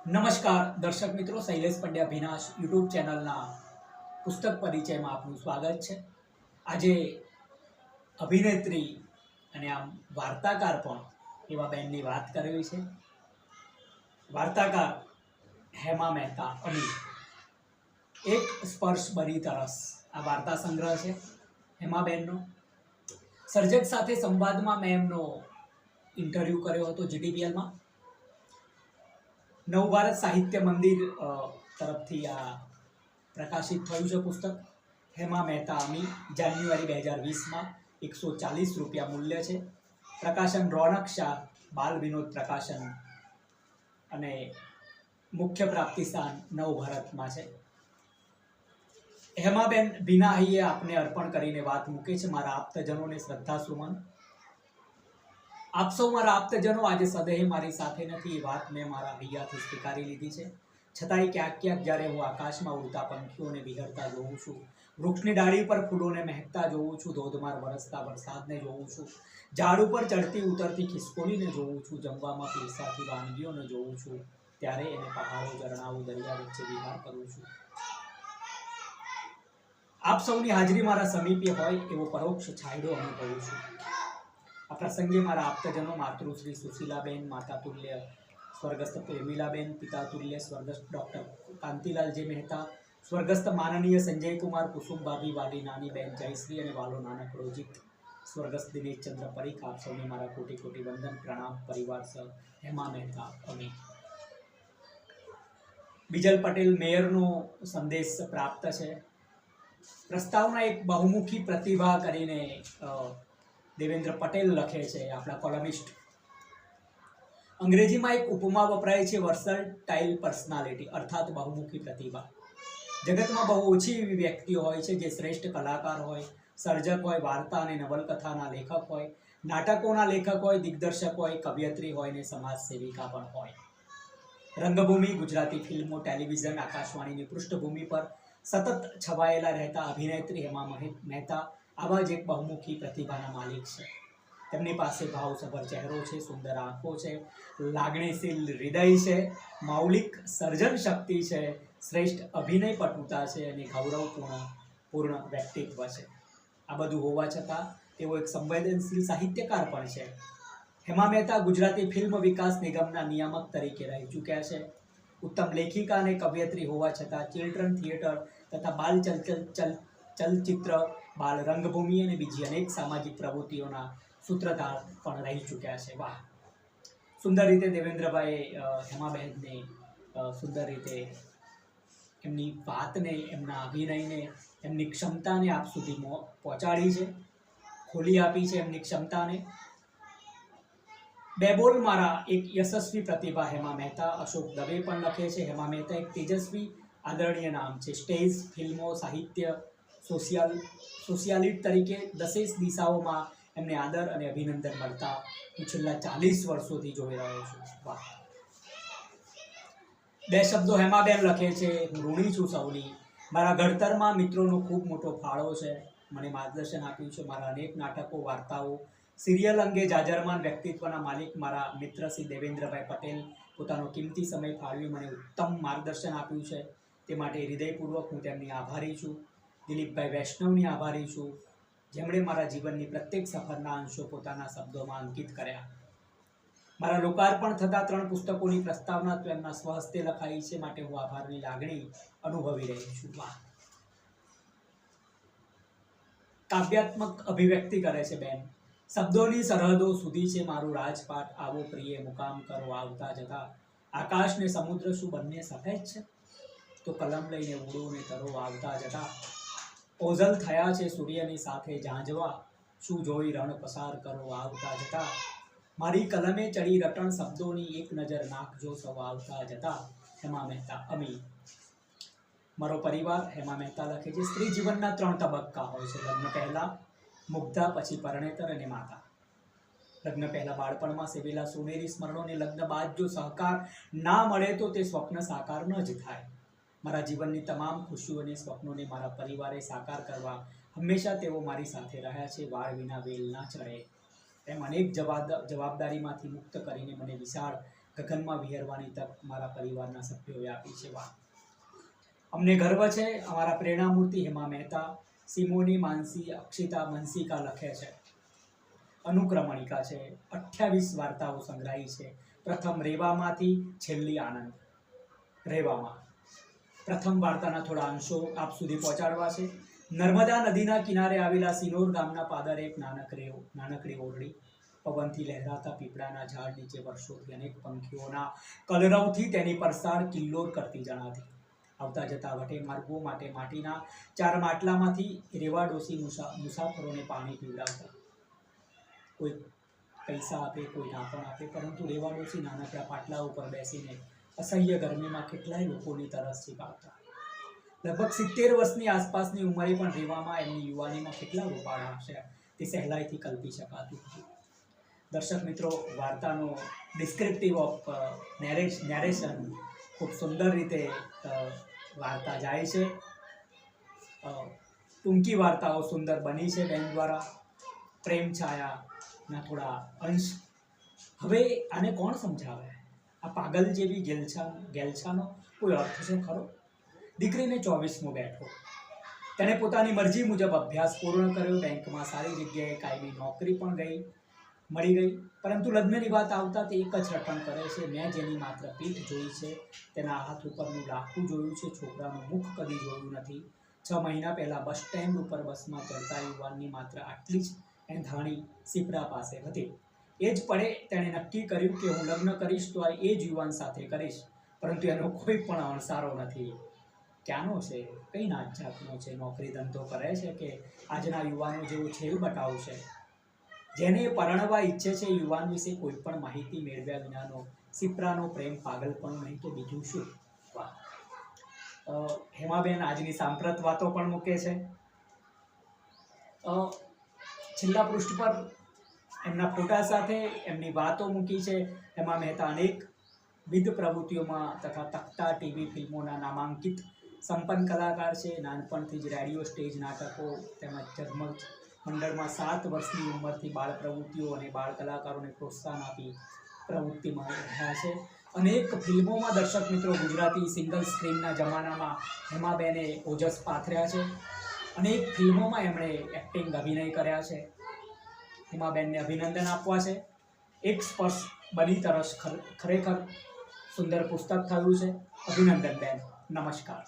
નમસ્કાર દર્શક મિત્રો, શૈલેષ પંડ્યા ભીનાશ યુટ્યુબ ચેનલના પુસ્તક પરિચયમાં આપનું સ્વાગત છે। આજે અભિનેત્રી અને આમ વાર્તાકાર પણ એવા બેનની વાત કરવી છે। વાર્તાકાર હેમા મહેતા અમી, એક સ્પર્શ બની તરસ આ વાર્તા સંગ્રહ છે હેમાબેનનો। સર્જક સાથે સંવાદમાં મેં એમનો ઇન્ટરવ્યૂ કર્યો હતો જીટીપીએલમાં। નવભારત સાહિત્ય મંદિર તરફથી આ પ્રકાશિત થયું છે પુસ્તક હેમા મહેતા અમી। જાન્યુઆરી 2020માં 140 રૂપિયા મૂલ્ય છે। પ્રકાશન રોનક શાહ બાલ વિનોદ પ્રકાશન અને મુખ્ય પ્રાપ્તિ સ્થાન નવભારતમાં છે। હેમાબેન ભીનાહીએ આપને અર્પણ કરીને વાત મૂકે છે, મારા આપ્તજનોને શ્રદ્ધા સુમન। આપ સૌ મારા આપ્તજનો આજે સદેહ મારી સાથે નથી, એ વાત મેં મારા હૈયાથી સ્વીકારી લીધી છે। છતાંય ક્યાંક ક્યાંક જ્યારે હું આકાશમાં ઉડતા પંખીઓને વિહરતા જોઉં છું, વૃક્ષની ડાળી પર ફૂલોને મહેકતા જોઉં છું, ધોધમાર વરસતા વરસાદને જોઉં છું, ઝાડ ઉપર ચડતી ઉતરતી ખિસકોલીને જોઉં છું, જમવામાં પીરસાતી વાનગીઓને જોઉં છું, ત્યારે એને પહાડો, ઝરણાઓ, દરિયા વચ્ચે વિહાર કરું છું। આપ સૌની હાજરી મારા સમીપે હોય એવો પરોક્ષ છાંયડો અનુભવું છું। આ પ્રસંગે મારા આપ્તજનો માતૃશ્રી સુશીલાબેન, માતા તુલ્ય સ્વર્ગસ્થ પ્રેમીલાબેન, પિતા તુલ્ય સ્વર્ગસ્થ ડૉક્ટર કાંતિલાલજી મહેતા, સ્વર્ગસ્થ માનનીય સંજયકુમાર, કુસુમભાભી, વાલી નાની બેન જયશ્રી અને વાલો નાનકડો જીત, સ્વર્ગસ્થ દિનેશચંદ્ર પરીખ, આપ સૌને મારા કોટી કોટી વંદન પ્રણામ। પરિવાર સહ હેમા મહેતા અમી। બીજલ પટેલ મેયરનો સંદેશ પ્રાપ્ત છે। પ્રસ્તાવના એક બહુમુખી પ્રતિભા કરીને દેવેન્દ્ર પટેલ લખે છે, આપણા કોલમિસ્ટ। અંગ્રેજીમાં એક ઉપમા વપરાય છે, વર્સટાઇલ પર્સનાલિટી, અર્થાત બહુમુખી પ્રતિભા। જગતમાં બહુ ઓછી એવી વ્યક્તિઓ હોય છે જે શ્રેષ્ઠ કલાકાર હોય, સર્જક હોય, વાર્તા અને નવલકથાના લેખક હોય, નાટકોના લેખક હોય, દિગ્દર્શક હોય, કવયત્રી હોય ને સમાજ સેવિકા પણ હોય। રંગભૂમિ, ગુજરાતી ફિલ્મો, ટેલિવિઝન, આકાશવાણીની પૃષ્ઠભૂમિ પર સતત છવાયેલા રહેતા અભિનેત્રી હેમા મહેતા આવા જ એક બહુમુખી પ્રતિભાના માલિક છે। તેમની પાસે ભાવસભર ચહેરો છે, સુંદર આંખો છે, લાગણીશીલ હૃદય છે, મૌલિક સર્જન શક્તિ છે, શ્રેષ્ઠ અભિનય પટુતા છે અને ગૌરવપૂર્ણ વ્યક્તિત્વ છે। આ બધું હોવા છતાં તેઓ એક સંવેદનશીલ સાહિત્યકાર પણ છે। હેમા મહેતા ગુજરાતી ફિલ્મ વિકાસ નિગમના નિયામક તરીકે રહી ચૂક્યા છે। ઉત્તમ લેખિકા અને કવયત્રી હોવા છતાં ચિલ્ડ્રન થિયેટર તથા બાલ ચલચિત્ર, બાલ રંગભૂમિ અને બીજી અનેક સામાજિક પ્રવૃત્તિઓના સૂત્રધાર પણ રહી ચૂક્યા છે। વાહ, સુંદર રીતે દેવેન્દ્રભાઈ હેમાબહેનને સુંદર રીતે એમની વાતને, એમના અભિનયને, એમની ક્ષમતાને આપ સુધી પહોંચાડી છે, ખોલી આપી છે એમની ક્ષમતાને। બે બોલ મારા એક યશસ્વી પ્રતિભા હેમા મહેતા, અશોક દવે પણ લખે છે। હેમા મહેતા એક તેજસ્વી આદરણીય નામ છે। સ્ટેજ, ફિલ્મો, સાહિત્ય, સોશિયાલિટ તરીકે દસેશ દિશાઓમાં એમને આદર અને અભિનંદન મળતા હું છેલ્લા 40 વર્ષોથી જોઈ રહ્યો છું। વાહ, બે શબ્દો હેમાબેન લખે છે, હું ઋણી છું સૌની। મારા ઘડતરમાં મિત્રોનો ખૂબ મોટો ફાળો છે, મને માર્ગદર્શન આપ્યું છે। મારા અનેક નાટકો, વાર્તાઓ, સિરિયલ અંગે જાજરમાન વ્યક્તિત્વના માલિક મારા મિત્ર શ્રી દેવેન્દ્રભાઈ પટેલ પોતાનો કિંમતી સમય ફાળવી મને ઉત્તમ માર્ગદર્શન આપ્યું છે, તે માટે હૃદયપૂર્વક હું તેમની આભારી છું। દિલીપભાઈ વૈષ્ણવની આભારી છું, જેમણે મારા જીવનની પ્રત્યેક સફરના અંશો પોતાના શબ્દોમાં અંકિત કર્યા। મારા લોકાર્પણ થતા 3 પુસ્તકોની પ્રસ્તાવના તો એમના સ્વહસ્તે લખાઈ છે, માટે હું આભારની લાગણી અનુભવી રહી છું। વાહ, કાવ્યાત્મક અભિવ્યક્તિ કરે છે બેન। શબ્દોની સરહદો સુધી છે મારું રાજપાટ, આવો પ્રિય મુકામ કરો આવતા જતા। આકાશ ને સમુદ્ર શું બંને સફેદ છે? તો કલમ લઈને ઉડો ને તરો આવતા જતા। ઓઝલ થયા છે સૂર્યની સાથે ઝાંઝવા, શું જોઈ રણ પસાર કરો આવતા જતા। મારી કલમે ચડી રટણ શબ્દોની, એક નજર નાખજો સૌ આવતા જતા। હેમા મહેતા અમી। મારો પરિવાર, હેમા મહેતા લખે છે, સ્ત્રી જીવનના 3 તબક્કા હોય છે, લગ્ન પહેલા, મુગ્ધા, પછી પરણેતર અને માતા। લગ્ન પહેલા બાળપણમાં સેવેલા સોનેરી સ્મરણોને લગ્ન બાદ જો સહકાર ના મળે તો તે સ્વપ્ન સાકાર ન જ થાય। મારા જીવનની તમામ ખુશીઓ અને સ્વપ્નોને મારા પરિવારે સાકાર કરવા હંમેશા તેઓ મારી સાથે રહ્યા છે। વાળ વિના વેલ ના ચડે, એમ અનેક જવાબદારીમાંથી મુક્ત કરીને મને વિશાળ ગગનમાં વિહરવાની તક મારા પરિવારના સભ્યોએ આપી છે. વાત અમને ગર્વ છે. અમારા પ્રેરણામૂર્તિ હેમા મહેતા, સિમોની, માનસી, અક્ષિતા, મંસિકા લખે છે. અનુક્રમણિકા છે. 28 વાર્તાઓ સંગ્રહી છે. પ્રથમ રેવામાંથી, છેલ્લી આનંદ. રેવામાં પ્રથમ વાર્તાના થોડા અંશો આપ સુધી પહોંચાડવા છે. નર્મદા નદીના કિનારે આવેલા સિનોર ગામના પાદરે એક નાનકડી ઓરડી. પવનથી લહેરાતા પીપળાના ઝાડ નીચે વર્ષોથી અનેક પંખીઓના કલરવથી તેની પરસાળ કિલ્લોર કરતી જણાતી. આવતા જતા વટે માર્ગો માટે માટીના 4 માટલામાંથી રેવા ડોસી મુસાફરોને પાણી પીવડાવતા. કોઈ પૈસા આપે, કોઈ ના પણ આપે, પરંતુ રેવા ડોસી નાનકડા પાટલા ઉપર બેસીને અસહ્ય ગરમીમાં કેટલાય લોકોની તરસ છીપાવતા. લગભગ 70 વર્ષની આસપાસની ઉંમરે પણ રેવામાં એમની યુવાનીમાં કેટલા રૂપાળા હશે તે સહેલાઈથી કલ્પી શકાતું હતું. દર્શક મિત્રો, વાર્તાનો ડિસ્ક્રિપ્ટિવ ઓફ નેરેશન ખૂબ સુંદર રીતે વાર્તા જાય છે. ટૂંકી વાર્તાઓ સુંદર બની છે બેન દ્વારા. પ્રેમ છાયાના થોડા અંશ. હવે આને કોણ સમજાવે? આ પાગલ જેવી ગેલછાનો કોઈ અર્થ છે ખરો? દીકરીને 24મો બેઠો. તેણે પોતાની મરજી મુજબ અભ્યાસ પૂર્ણ કર્યો. બેંકમાં સારી જગ્યાએ કાયમી નોકરી પણ મળી ગઈ. પરંતુ લગ્નની વાત આવતા તે એક જ રટણ કરે છે. મેં જેની માત્ર પીઠ જોઈ છે, તેના હાથ ઉપરનું લાખું જોયું છે, છોકરાનું મુખ કદી જોયું નથી. 6 મહિના પહેલા બસ સ્ટેન્ડ ઉપર બસમાં ચડતા યુવાનની માત્ર આટલી જ એંધાણી સિપડા પાસે હતી. એ જ પળે તેણે નક્કી કર્યું કે હું લગ્ન કરીશ તો એ જ યુવાન સાથે કરીશ. પરંતુ એનો કોઈ પણ અણસારો નથી. ક્યાંનો છે? કઈ નાત જાતનો છે? નોકરી ધંધો કરે છે કે આજના યુવાનો જેવું છેલ બટાવ છે? જેને પરણવા ઈચ્છે છે યુવાન વિશે કોઈ પણ માહિતી મેળવ્યા વિનાનો સિપરાનો પ્રેમ પાગલપણું નહીં તો બીજું શું? હેમાબેન આજની સાંપ્રત વાતો પણ મૂકે છે. છેલ્લા પૃષ્ઠ પર એમના ફોટા સાથે એમની વાતો મૂકી છે. હેમા મહેતા અનેકવિધ પ્રવૃત્તિઓમાં તથા તખ્તા, ટીવી, ફિલ્મોના નામાંકિત સંપન્ન કલાકાર છે. નાનપણથી જ રેડિયો, સ્ટેજ નાટકો તેમજ ઝગમગ મંડળમાં 7 વર્ષની ઉંમરથી બાળ પ્રવૃત્તિઓ અને બાળ કલાકારોને પ્રોત્સાહન આપી પ્રવૃત્તિમાં રહ્યા છે. અનેક ફિલ્મોમાં દર્શક મિત્રો ગુજરાતી સિંગલ સ્ક્રીનના જમાનામાં હેમાબેને ઓજસ પાથર્યા છે. અનેક ફિલ્મોમાં એમણે એક્ટિંગ, અભિનય કર્યા છે. હેમાબેનને અભિનંદન આપવા છે. એક સ્પર્શ બની તરસ ખરેખર સુંદર પુસ્તક થયું છે. અભિનંદન બેન, નમસ્કાર.